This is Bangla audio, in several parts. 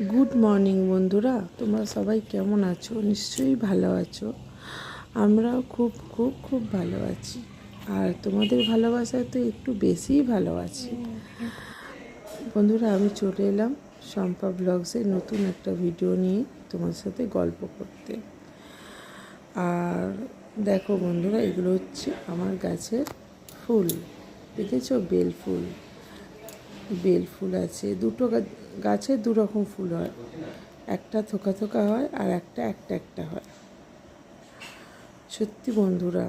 গুড মর্নিং বন্ধুরা, তোমরা সবাই কেমন আছো? নিশ্চয়ই ভালো আছো। আমরাও খুব খুব খুব ভালো আছি। আর তোমাদের ভালোবাসায় তো একটু বেশিই ভালো আছি। বন্ধুরা, আমি চলে এলাম শম্পা ব্লগসের নতুন একটা ভিডিও নিয়ে তোমার সাথে গল্প করতে। আর দেখো বন্ধুরা, এগুলো হচ্ছে আমার গাছের ফুল। দেখেছো? বেল ফুল আছে। দুটো গাছে দু রকম ফুল হয়, একটা থোকা থোকা হয় আর একটা একটা একটা হয়। সত্যি বন্ধুরা,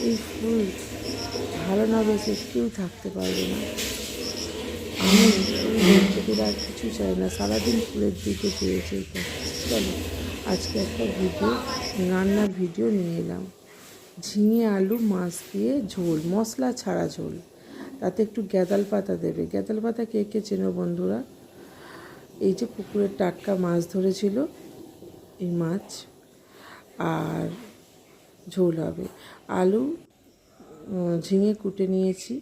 এই ফুল ভালো না বেশি কেউ থাকতে পারবে না। আমি ফুল দেখতে পেলে আর কিছু চাই না, সারাদিন ফুলের দিকে চেয়েছি। চলো আজকে একটা রান্নার ভিডিও নিয়ে এলাম। ঝিঙে আলু মাছ দিয়ে ঝোল, মশলা ছাড়া ঝোল। তাতে একটু গ্যাদাল পাতা দেবে। গ্যাদাল পাতা কে কে চেনো বন্ধুরা? এই যে পুকুরের টাটকা মাছ ধরেছিল, এই মাছ। আর ঝোল হবে। আলু ঝিঙে কুটে নিয়েছি।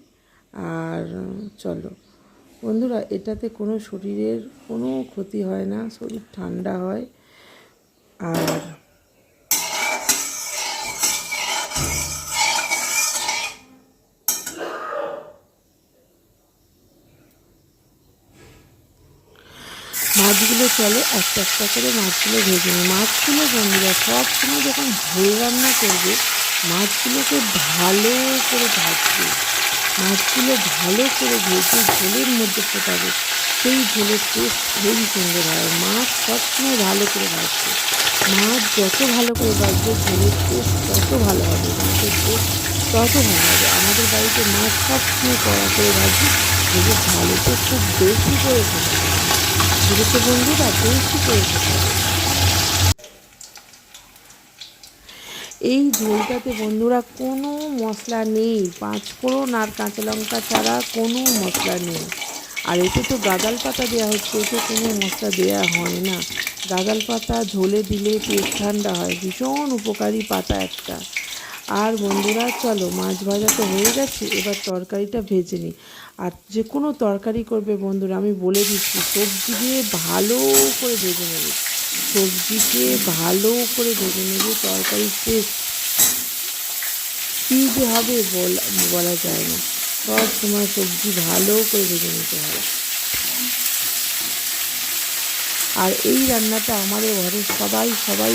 আর চলো বন্ধুরা, এটাতে কোনো শরীরের কোনো ক্ষতি হয় না, শরীর ঠান্ডা হয়। আর মাছগুলো চলো একটা একটা করে মাছগুলো ভেজে নিই। মাছগুলো বন্ধুরা সব সময় যখন ঝোল রান্না করবে, মাছগুলোকে ভালো করে ভাজবে। মাছগুলো ভালো করে ভেজে ঝোলের মধ্যে ফোটাবে, সেই ঝোলের টেস্ট হেবি সুন্দর হয়। মাছ সবসময় ভালো করে ভাজবে। মাছ যত ভালো করে ভাজবে, ঝোলের টেস্ট তত ভালো হবে, মাছের টেস্ট তত ভালো হবে। আমাদের বাড়িতে মাছ সবসময় কড়া করে ভাজি, ভেজে ঝালটা খুব বেশি করে খেতে হবে। বুঝেছো বন্ধুরা? বেশি করে খেতে হবে। এই ঝোলটাতে বন্ধুরা কোনো মশলা নেই, পাঁচফোড়ন আর কাঁচা লঙ্কা ছাড়া কোনো মশলা নেই। আর এতে তো গাঁদাল পাতা দেওয়া হচ্ছে, এতে কোনো মশলা দেওয়া হয় না। গাঁদাল পাতা ঝোলে দিলে পেট ঠান্ডা হয়, ভীষণ উপকারী পাতা একটা। আর বন্ধুরা চলো, মাছ ভাজা তো হয়ে গেছে, এবার তরকারিটা ভেজে নিই। আর যে কোনো তরকারি করবে বন্ধুরা, আমি বলে দিচ্ছি, সবজি দিয়ে ভালো করে ভেজে নেবে। সবজিকে ভালো করে ভেজে নেবে। তরকারির টেস্ট কী যে হবে বলা যায় না। সব সময় সবজি ভালো করে ভেজে নিতে হয়। আর এই রান্নাটা আমাদের ঘরের সবাই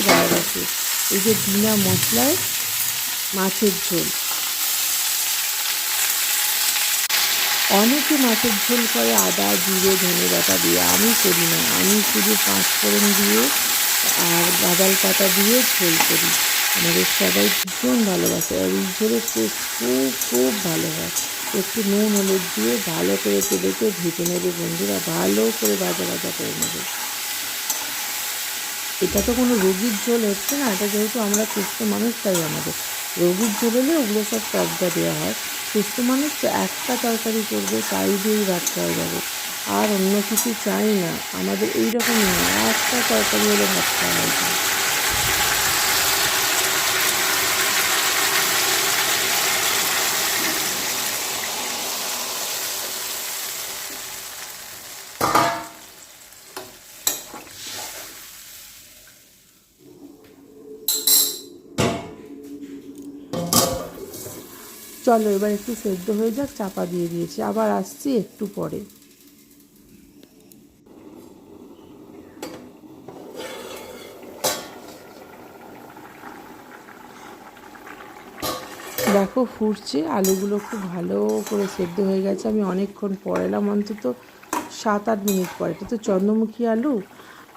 ভালোবাসে। এই যে বিনা মশলায় মাছের ঝোল। অনেকে মাছের ঝোল করে আদা জিরে ধনে বাটা দিয়ে, আমি করি না। আমি শুধু পাঁচফোড়ন দিয়ে আর গাঁদাল পাতা দিয়ে ঝোল করি। আমাদের সবাই ভীষণ ভালোবাসে। আর এই ঝোলের টেস্ট খুব খুব ভালো হয়। একটু নুন হলুদ দিয়ে ভালো করে তেলেতে ভেজে নেবে বন্ধুরা, ভালো করে ভাজা করে নেবে। এটা তো কোনো রোগীর ঝোল হচ্ছে না, এটা যেহেতু আমরা সুস্থ মানুষ, তাই আমাদের রোগীর ঝোল হলে ওগুলো সব তরকা দেওয়া হয়। সুস্থ মানুষ তো একটা তরকারি করবে, তাই দিয়েই ভাত খাওয়া যাবে। আর অন্য কিছু চাই না আমাদের, এইরকমই নয়, একটা তরকারি হলে ভাত খাওয়া হয়ে যায়। চলো এবার একটু সেদ্ধ হয়ে যাক, চাপা দিয়ে দিয়েছি, আবার আসছি একটু পরে। দেখো ফুটছে, আলুগুলো খুব ভালো করে সেদ্ধ হয়ে গেছে। আমি অনেকক্ষণ পর এলাম, অন্তত 7-8 মিনিট পর। এটা তো চন্দ্রমুখী আলু,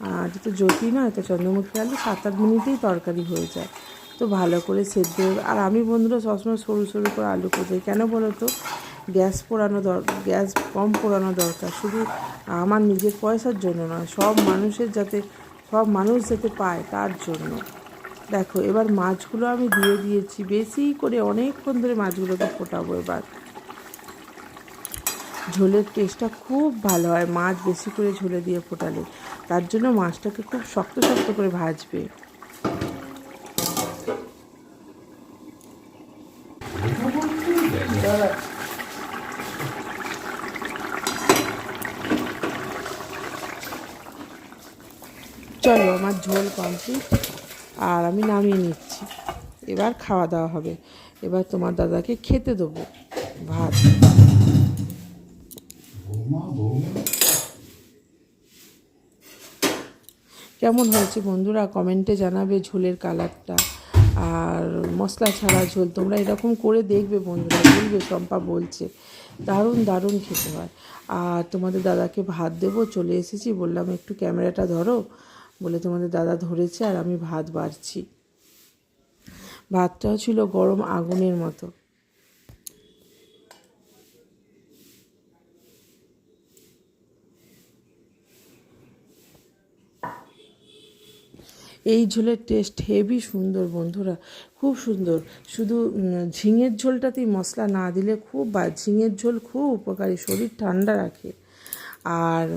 আর এটা তো জ্যোতি নয়, এটা চন্দ্রমুখী আলু। 7-8 মিনিটেই তরকারি হয়ে যায়। তো ভালো করে সেদ্ধ। আর আমি বন্ধুরা সবসময় সরু সরু করে আলু করতে, কেন বলো তো? গ্যাস কম পোড়ানো দরকার, শুধু আমার নিজের পয়সার জন্য নয়, সব মানুষ যাতে পায় তার জন্য। দেখো এবার মাছগুলো আমি দিয়ে দিয়েছি, বেশি করে অনেকক্ষণ ধরে মাছগুলোকে ফোটাবো। এবার ঝোলের টেস্টটা খুব ভালো হয় মাছ বেশি করে ঝোলে দিয়ে ফোটালে। তার জন্য মাছটাকে খুব শক্ত শক্ত করে ভাজবে। চলো, আমার ঝোল কমপ্লিট আর আমি নামিয়ে নিচ্ছি। এবার খাওয়া দাওয়া হবে। এবার তোমার দাদাকে খেতে দেবো ভাত। কেমন হয়েছে বন্ধুরা কমেন্টে জানাবে ঝোলের কালারটা। আর মশলা ছাড়া ঝোল তোমরা এরকম করে দেখবে বন্ধুরা, বলবে শম্পা বলছে দারুণ দারুণ খেতে হয়। আর তোমাদের দাদাকে ভাত দেবো, চলে এসেছি, বললাম একটু ক্যামেরাটা ধরো বলে তোমাদের দাদা ধরেছে আর আমি ভাত বাড়ছি। ভাতটাও ছিল গরম আগুনের মতো। এই ঝোলের টেস্ট হেভি সুন্দর বন্ধুরা, খুব সুন্দর। শুধু ঝিঙের ঝোলটাতেই মশলা না দিলে খুব ঝিঙের ঝোল খুব উপকারী, শরীর ঠান্ডা রাখে। আর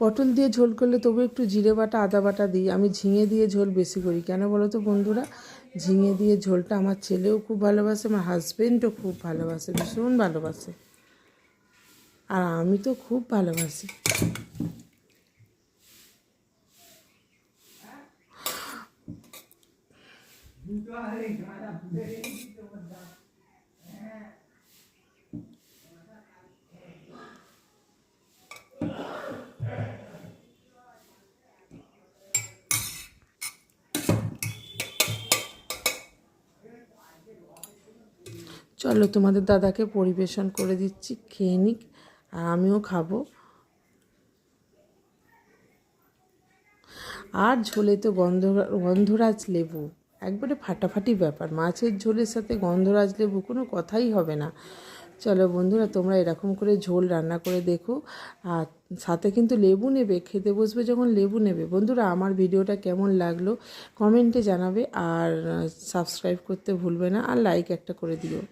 পটল দিয়ে ঝোল করলে তবু একটু জিরে বাটা আদা বাটা দিই। আমি ঝিঙে দিয়ে ঝোল বেশি করি। কেন বলো তো বন্ধুরা, ঝিঙে দিয়ে ঝোলটা আমার ছেলেও খুব ভালোবাসে, আমার হাজবেন্ডও খুব ভালোবাসে, ভীষণ ভালোবাসে, আর আমি তো খুব ভালোবাসি। চলো তোমাদের দাদাকে পরিবেশন করে দিচ্ছি, খেয়ে নিক আর আমিও খাবো। আর ঝোলে তো গন্ধরাজ লেবু একবারে ফাটাফাটি ব্যাপার। মাছের ঝোলের সাথে গন্ধরাজ লেবু কোনো কথাই হবে না। চলো বন্ধুরা, তোমরা এরকম করে ঝোল রান্না করে দেখো, আর সাথে কিন্তু লেবু নেবে, খেতে বসবে যখন লেবু নেবে। বন্ধুরা, আমার ভিডিওটা কেমন লাগলো কমেন্টে জানাবে, আর সাবস্ক্রাইব করতে ভুলবে না, আর লাইক একটা করে দিও।